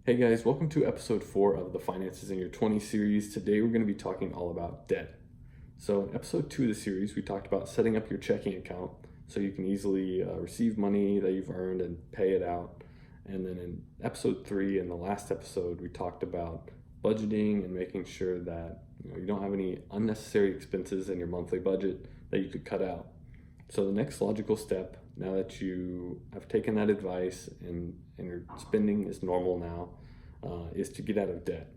Hey guys, welcome to episode 4 of the Finances in Your 20s series. Today we're going to be talking all about debt. So, in episode 2 of the series, we talked about setting up your checking account so you can easily receive money that you've earned and pay it out. And then in episode 3, in the last episode, we talked about budgeting and making sure that you don't have any unnecessary expenses in your monthly budget that you could cut out. So, the next logical step, now that you have taken that advice and your spending is normal now, is to get out of debt.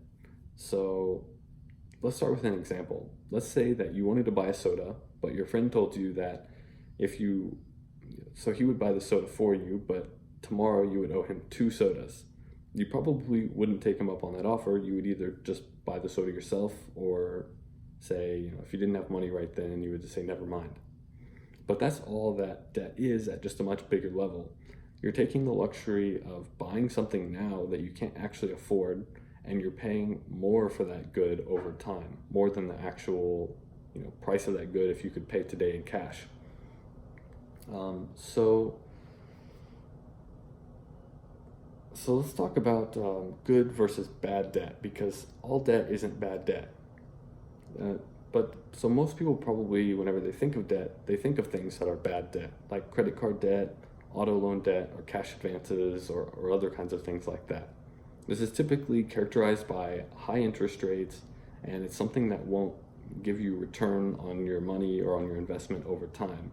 So let's start with an example. Let's say that you wanted to buy a soda, but your friend told you that if you, so he would buy the soda for you, but tomorrow you would owe him 2 sodas. You probably wouldn't take him up on that offer. You would either just buy the soda yourself or say, if you didn't have money right then, you would just say, never mind. But that's all that debt is at just a much bigger level. You're taking the luxury of buying something now that you can't actually afford, and you're paying more for that good over time, more than the actual price of that good if you could pay today in cash. So let's talk about good versus bad debt, because all debt isn't bad debt. So most people probably, whenever they think of debt, they think of things that are bad debt, like credit card debt, auto loan debt, or cash advances, or other kinds of things like that. This is typically characterized by high interest rates, and it's something that won't give you return on your money or on your investment over time.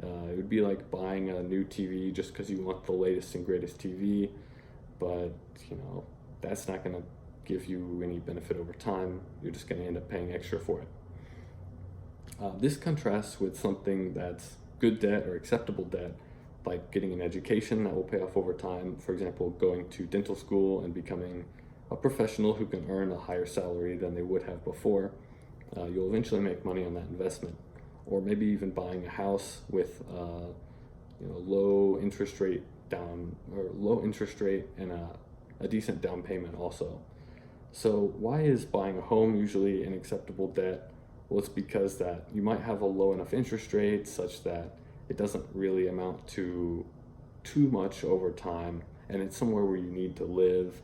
It would be like buying a new TV just because you want the latest and greatest TV, but that's not going to give you any benefit over time. You're just going to end up paying extra for it. This contrasts with something that's good debt or acceptable debt, like getting an education that will pay off over time. For example, going to dental school and becoming a professional who can earn a higher salary than they would have before. You'll eventually make money on that investment. Or maybe even buying a house with low interest rate and a decent down payment also. So why is buying a home usually an acceptable debt? Well, it's because that you might have a low enough interest rate such that it doesn't really amount to too much over time, and it's somewhere where you need to live.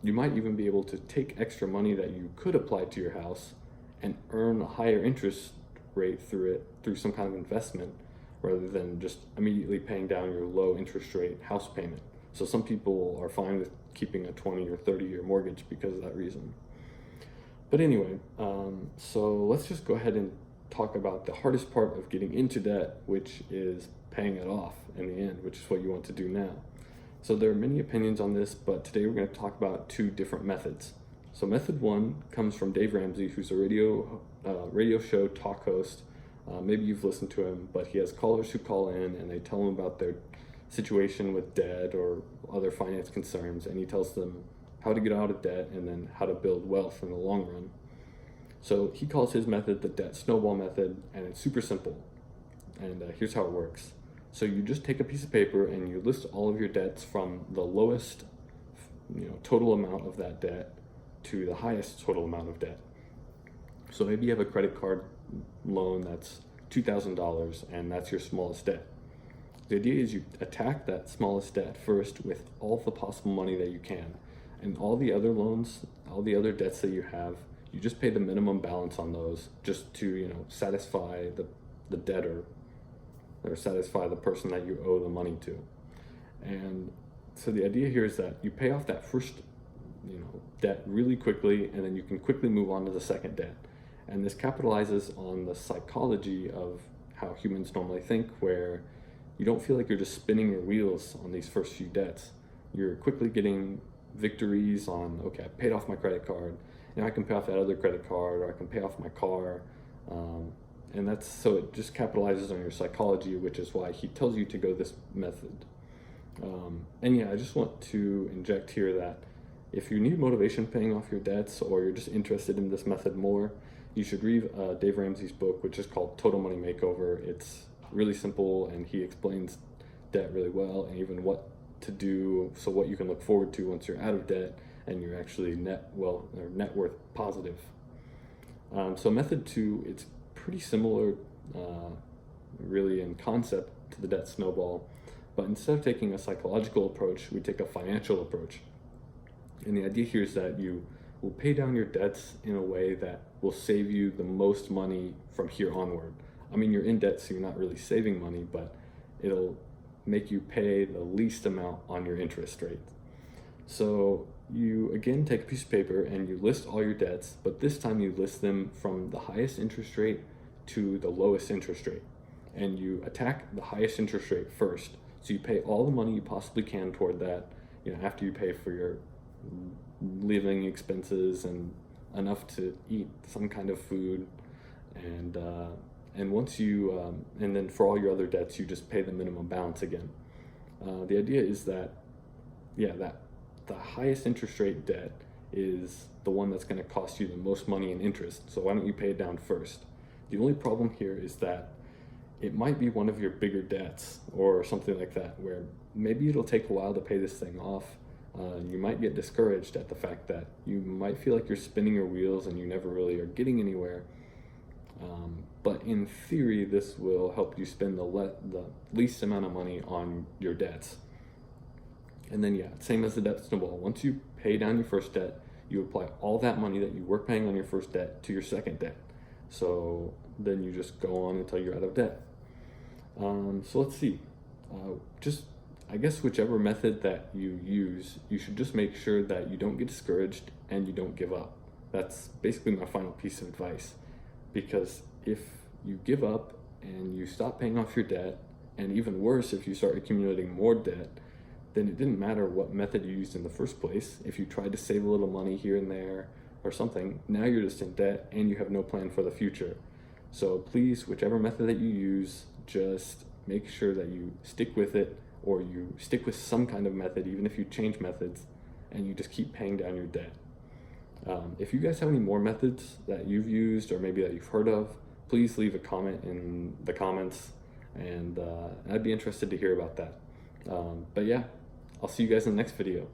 You might even be able to take extra money that you could apply to your house and earn a higher interest rate through some kind of investment, rather than just immediately paying down your low interest rate house payment. So some people are fine with keeping a 20 or 30-year mortgage because of that reason. But anyway, so let's just go ahead and talk about the hardest part of getting into debt, which is paying it off in the end, which is what you want to do now. So there are many opinions on this, but today we're going to talk about 2 different methods. So method 1 comes from Dave Ramsey, who's a radio show talk host. Maybe you've listened to him, but he has callers who call in and they tell him about their situation with debt or other finance concerns, and he tells them how to get out of debt and then how to build wealth in the long run. So he calls his method the debt snowball method, and it's super simple. And here's how it works. So you just take a piece of paper and you list all of your debts from the lowest total amount of that debt to the highest total amount of debt. So maybe you have a credit card loan that's $2,000 and that's your smallest debt. The idea is you attack that smallest debt first with all the possible money that you can. And all the other loans, all the other debts that you have, you just pay the minimum balance on those just to satisfy the debtor or satisfy the person that you owe the money to. And so the idea here is that you pay off that first debt really quickly, and then you can quickly move on to the second debt. And this capitalizes on the psychology of how humans normally think, where you don't feel like you're just spinning your wheels on these first few debts. You're quickly getting victories on, okay, I paid off my credit card, and I can pay off that other credit card, or I can pay off my car. And so it just capitalizes on your psychology, which is why he tells you to go this method. I just want to inject here that if you need motivation paying off your debts, or you're just interested in this method more, you should read Dave Ramsey's book, which is called Total Money Makeover. It's really simple, and he explains debt really well, and even what to do, so what you can look forward to once you're out of debt and you're actually net worth positive. So method 2, it's pretty similar really in concept to the debt snowball, but instead of taking a psychological approach, we take a financial approach. And the idea here is that you will pay down your debts in a way that will save you the most money from here onward. I mean, you're in debt, so you're not really saving money, but it'll make you pay the least amount on your interest rate. So you again take a piece of paper and you list all your debts, but this time you list them from the highest interest rate to the lowest interest rate. And you attack the highest interest rate first. So you pay all the money you possibly can toward that, after you pay for your living expenses and enough to eat some kind of food. And once you, and then for all your other debts, you just pay the minimum balance again. The idea is that, that the highest interest rate debt is the one that's going to cost you the most money in interest. So why don't you pay it down first? The only problem here is that it might be one of your bigger debts or something like that, where maybe it'll take a while to pay this thing off. You might get discouraged at the fact that you might feel like you're spinning your wheels and you never really are getting anywhere. But in theory, this will help you spend the least amount of money on your debts. And then, same as the debt snowball. Once you pay down your first debt, you apply all that money that you were paying on your first debt to your second debt. So then you just go on until you're out of debt. So let's see. I guess whichever method that you use, you should just make sure that you don't get discouraged and you don't give up. That's basically my final piece of advice. Because if you give up and you stop paying off your debt, and even worse, if you start accumulating more debt, then it didn't matter what method you used in the first place. If you tried to save a little money here and there or something, now you're just in debt and you have no plan for the future. So please, whichever method that you use, just make sure that you stick with it, or you stick with some kind of method, even if you change methods, and you just keep paying down your debt. If you guys have any more methods that you've used or maybe that you've heard of, please leave a comment in the comments, and I'd be interested to hear about that. But I'll see you guys in the next video.